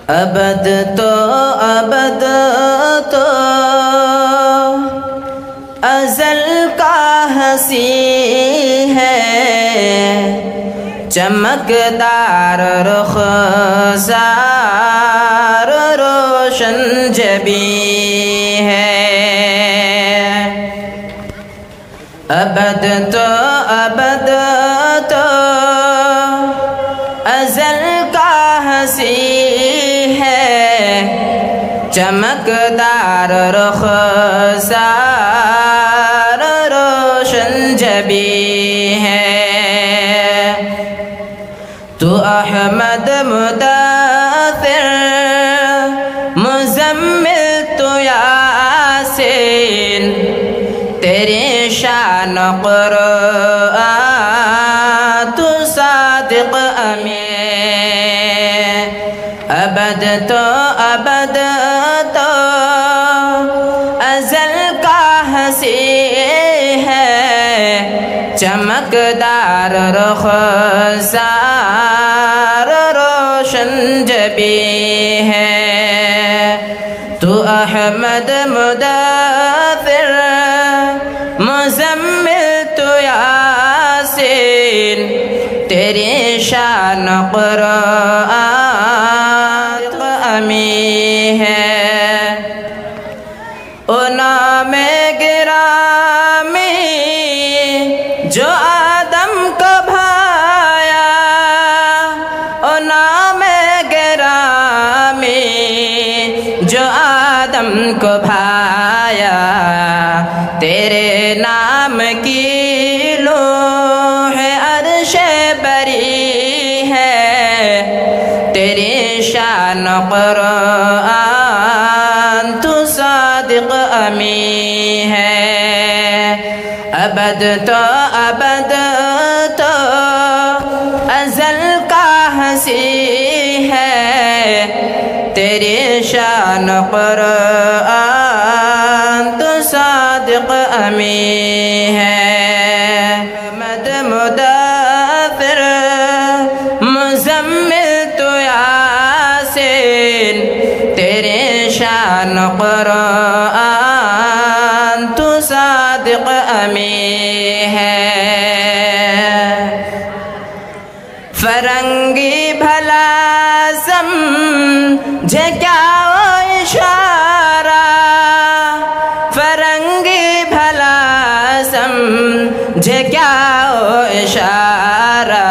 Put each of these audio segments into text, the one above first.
अबद तो अज़ल का हंसी है, चमकदार रुख़सार रोशन जबी है। अबद तो अज़ल का हंसी है, चमकदार रुख़सार रोशन जबी है। तू अहमद मुदस्सिर मुज़म्मिल तू यासीन, तेरी शान क़ुरआन तू सादिक़ अमीन। अबद तो अज़ल का हंसी है, चमकदार रुख़सार रोशन जबी है। तू अहमद मुदस्सिर मुज़म्मिल तू यासीन, तेरी शान क़ुरआन अमीन है। ओ नामे गिरामी जो आदम को भाया, ओ नामे गिरामी जो आदम को भाया, तेरे नाम की लौह अर्शे बरी है, तेरी शान क़ुरआन तू सादिक़ अमीन है। अबद तो अज़ल का हंसी है, तेरी शान क़ुरआन तू सादिक़ अमीन है। अहमद मुदस्सिर मुज़म्मिल तू यासीन, तेरे शान क़ुरआन तू सादिक़ अमीन है। फरंगी भला समझे क्या वो इशारा, फरंगी भला समझे क्या वो इशारा,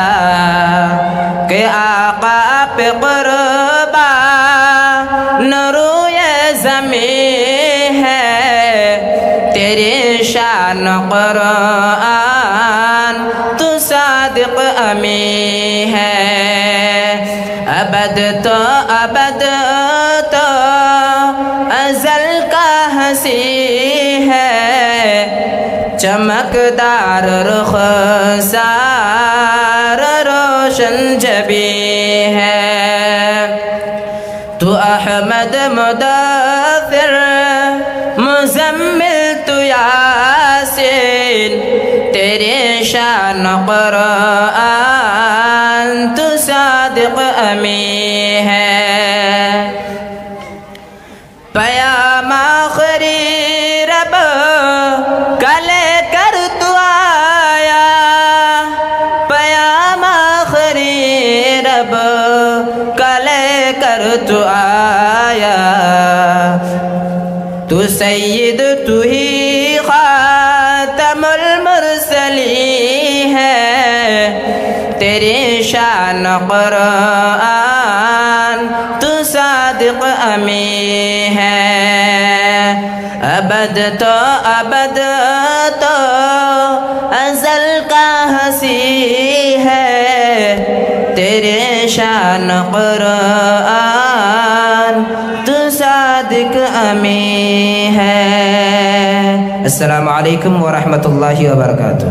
के आका पे कुर्बान रूए ज़मीन है, तेरी शान क़ुरआन तू सादिक़ अमीन है। अबद तो अज़ल का हंसी है, चमकदार रुख़सार रोशन जबी है। तू अहमद मुदस्सिर मुज़म्मिल तू यासीन, तेरे शान क़ुरआन तू सादिक़ अमीन है। क़याम आख़िरी रब का लेकर तू आया, क़याम आख़िरी रब का लेकर तू आया, तू सय्यद तू ही ख़ातमुल मुरसलीन है, तेरी शान क़ुरआन तू सादिक़ अमीन है। अबद तो अज़ल का हंसी है, तेरे शान क़ुरआन तू सादिक़ अमीन है। अस्सलामु अलैकुम व रहमतुल्लाहि व बरकातुहू।